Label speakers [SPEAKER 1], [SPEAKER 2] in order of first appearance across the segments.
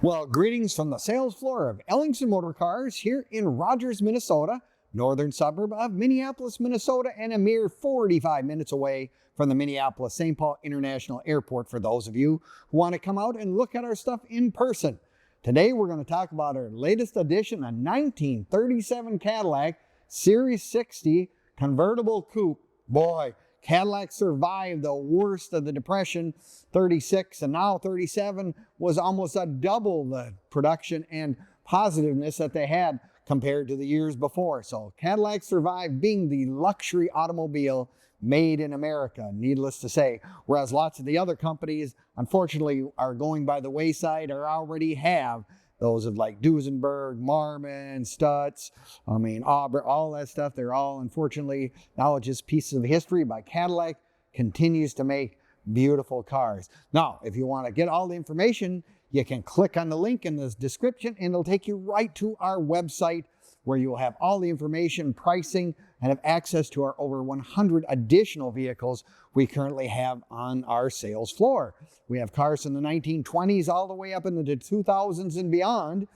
[SPEAKER 1] Well, greetings from the sales floor of Ellingson Motor Cars here in Rogers, Minnesota, northern suburb of Minneapolis, Minnesota, and a mere 45 minutes away from the Minneapolis-St. Paul International Airport for those of you who want to come out and look at our stuff in person. Today, we're going to talk about our latest edition, a 1937 Cadillac Series 60 Convertible Coupe. Boy, Cadillac survived the worst of the Depression. 36 and now 37 was almost a double the production and positiveness that they had compared to the years before. So Cadillac survived being the luxury automobile made in America, needless to say. Whereas lots of the other companies, unfortunately, are going by the wayside or already have. Those of like Duesenberg, Marmon, Stutz, Auburn, all that stuff, they're all, unfortunately, now just pieces of history. But Cadillac continues to make beautiful cars. Now, if you want to get all the information, you can click on the link in the description and it'll take you right to our website where you will have all the information, pricing, and have access to our over 100 additional vehicles we currently have on our sales floor. We have cars from the 1920s all the way up into the 2000s and beyond.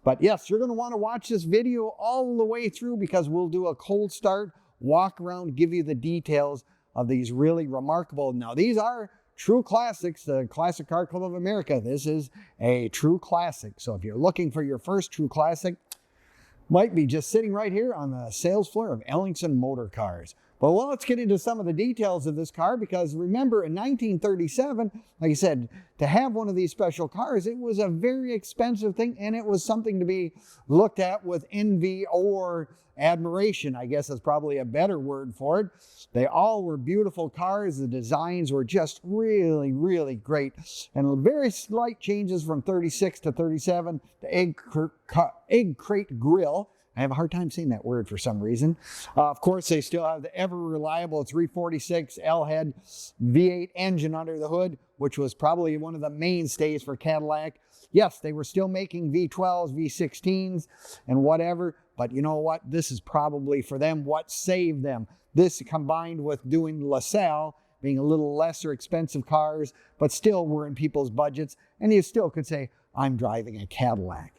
[SPEAKER 1] But yes, you're going to want to watch this video all the way through because we'll do a cold start, walk around, give you the details of these really remarkable. Now, these are true classics, the Classic Car Club of America. This is a true classic. So if you're looking for your first true classic, might be just sitting right here on the sales floor of Ellingson Motor Cars. But well, let's get into some of the details of this car because remember in 1937, like I said, to have one of these special cars, it was a very expensive thing and it was something to be looked at with envy or admiration, I guess is probably a better word for it. They all were beautiful cars. The designs were just really, really great. And very slight changes from 36 to 37. The egg crate grille. I have a hard time saying that word for some reason. Of course, they still have the ever-reliable 346 L-head V8 engine under the hood, which was probably one of the mainstays for Cadillac. Yes, they were still making V12s, V16s, and whatever, but you know what? This is probably for them what saved them. This combined with doing LaSalle, being a little lesser expensive cars, but still were in people's budgets, and you still could say, I'm driving a Cadillac.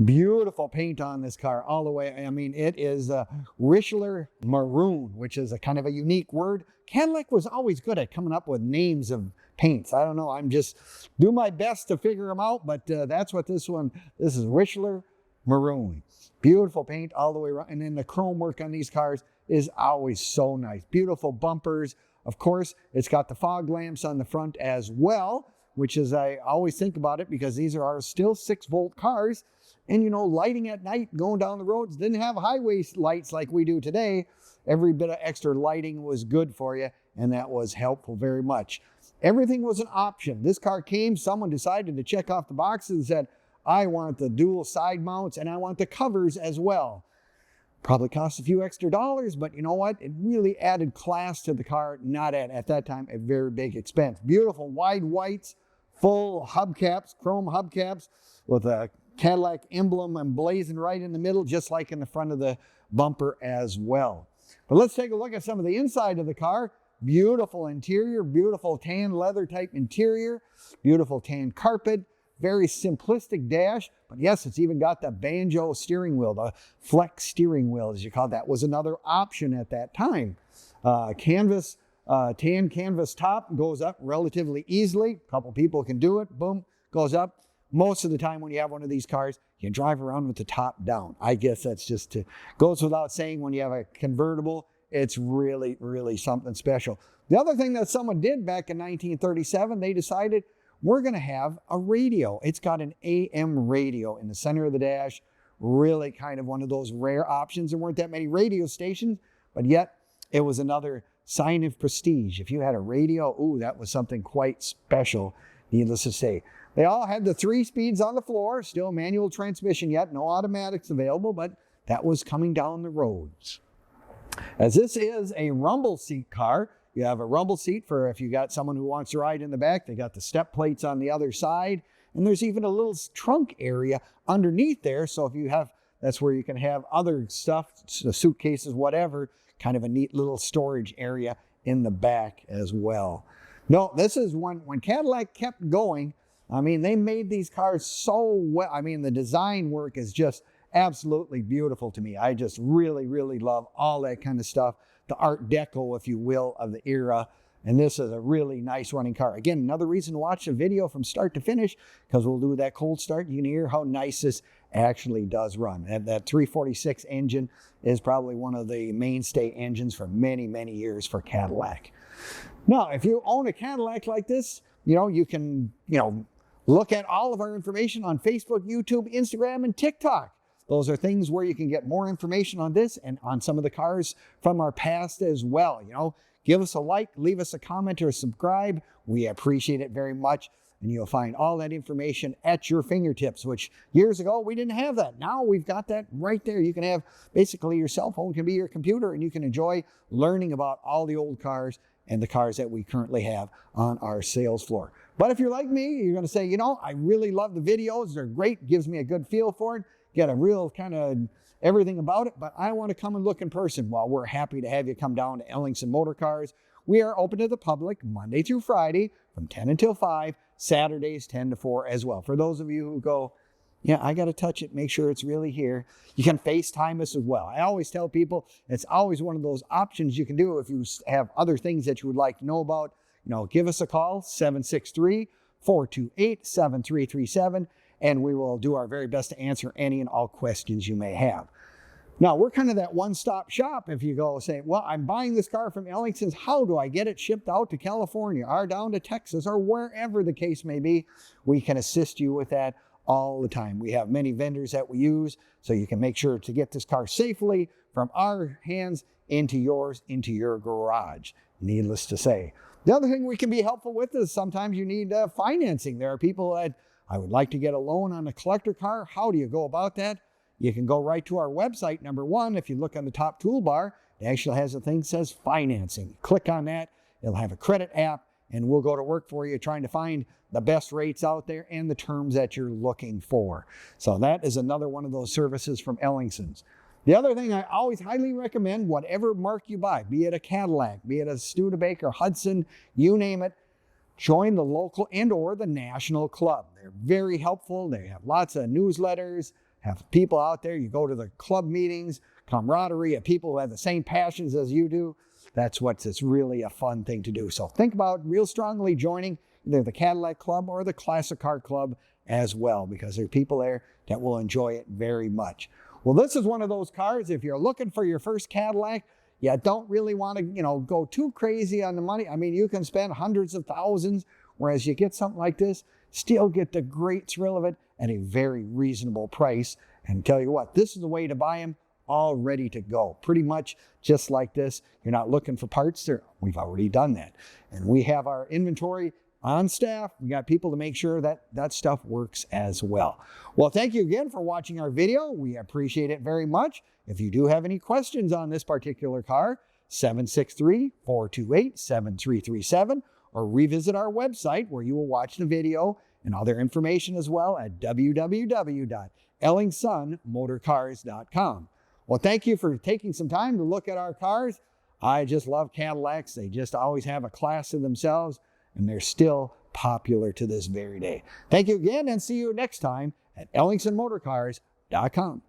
[SPEAKER 1] Beautiful paint on this car all the way. I mean, it is Richelier Maroon, which is a kind of a unique word. Cadillac was always good at coming up with names of paints. I don't know. I'm just do my best to figure them out, but that's what this is Richelier Maroon. Beautiful paint all the way around. And then the chrome work on these cars is always so nice. Beautiful bumpers. Of course, it's got the fog lamps on the front as well, which is, I always think about it because these are our still 6-volt cars. And, you know, lighting at night, going down the roads, didn't have highway lights like we do today. Every bit of extra lighting was good for you, and that was helpful very much. Everything was an option. This car came, someone decided to check off the boxes and said, I want the dual side mounts and I want the covers as well. Probably cost a few extra dollars, but you know what? It really added class to the car, not at that time, a very big expense. Beautiful wide whites, full hubcaps, chrome hubcaps with a Cadillac emblem emblazoned right in the middle, just like in the front of the bumper as well. But let's take a look at some of the inside of the car. Beautiful interior, beautiful tan leather type interior, beautiful tan carpet, very simplistic dash. But yes, it's even got the banjo steering wheel, the flex steering wheel, as you call it. That was another option at that time. Tan canvas top goes up relatively easily. A couple people can do it. Boom, goes up. Most of the time when you have one of these cars, you drive around with the top down. I guess that's just goes without saying when you have a convertible, it's really, really something special. The other thing that someone did back in 1937, they decided we're going to have a radio. It's got an AM radio in the center of the dash. Really kind of one of those rare options. There weren't that many radio stations, but yet it was another sign of prestige. If you had a radio, ooh, that was something quite special, needless to say. They all had the 3 speeds on the floor, still manual transmission yet, no automatics available, but that was coming down the roads. As this is a rumble seat car, you have a rumble seat for if you got someone who wants to ride in the back. They got the step plates on the other side, and there's even a little trunk area underneath there, so if you have, that's where you can have other stuff, suitcases, whatever, kind of a neat little storage area in the back as well. No, this is when Cadillac kept going, I mean, they made these cars so well. I mean, the design work is just absolutely beautiful to me. I just really, really love all that kind of stuff. The Art Deco, if you will, of the era. And this is a really nice running car. Again, another reason to watch the video from start to finish, because we'll do that cold start. You can hear how nice this actually does run. That 346 engine is probably one of the mainstay engines for many, many years for Cadillac. Now, if you own a Cadillac like this, you can, look at all of our information on Facebook, YouTube, Instagram, and TikTok. Those are things where you can get more information on this and on some of the cars from our past as well. Give us a like, leave us a comment, or subscribe. We appreciate it very much. And you'll find all that information at your fingertips, which years ago we didn't have that. Now we've got that right there. You can have basically your cell phone can be your computer, and you can enjoy learning about all the old cars and the cars that we currently have on our sales floor. But if you're like me, you're going to say, I really love the videos. They're great. Gives me a good feel for it. Get a real kind of everything about it, but I want to come and look in person. Well, we're happy to have you come down to Ellingson Motor Cars. We are open to the public Monday through Friday from 10 until 5, Saturdays 10 to 4 as well. For those of you who go, yeah, I got to touch it, make sure it's really here, you can FaceTime us as well. I always tell people it's always one of those options you can do if you have other things that you would like to know about. Give us a call, 763-428-7337. And we will do our very best to answer any and all questions you may have. Now, we're kind of that one-stop shop. If you go say, well, I'm buying this car from Ellingson's, how do I get it shipped out to California or down to Texas or wherever the case may be? We can assist you with that all the time. We have many vendors that we use, so you can make sure to get this car safely from our hands into yours, into your garage, needless to say. The other thing we can be helpful with is sometimes you need financing. There are people that I would like to get a loan on a collector car. How do you go about that? You can go right to our website. Number one, if you look on the top toolbar, it actually has a thing that says financing. Click on that. It'll have a credit app, and we'll go to work for you trying to find the best rates out there and the terms that you're looking for. So that is another one of those services from Ellingson's. The other thing I always highly recommend, whatever mark you buy, be it a Cadillac, be it a Studebaker, Hudson, you name it, join the local and or the national club. They're very helpful. They have lots of newsletters, have people out there. You go to the club meetings, camaraderie of people who have the same passions as you do. It's really a fun thing to do. So think about real strongly joining either the Cadillac Club or the Classic Car Club as well, because there are people there that will enjoy it very much. Well, this is one of those cars, if you're looking for your first Cadillac, you don't really want to, go too crazy on the money. I mean, you can spend hundreds of thousands, whereas you get something like this, still get the great thrill of it at a very reasonable price. And tell you what, this is the way to buy them, all ready to go. Pretty much just like this. You're not looking for parts there. We've already done that. And we have our inventory on staff. We got people to make sure that that stuff works as well. Well, thank you again for watching our video. We appreciate it very much. If you do have any questions on this particular car, 763-428-7337, or revisit our website where you will watch the video and other information as well at www.ellingsonmotorcars.com. Well, thank you for taking some time to look at our cars. I just love Cadillacs. They just always have a class to themselves, and they're still popular to this very day. Thank you again, and see you next time at ellingsonmotorcars.com.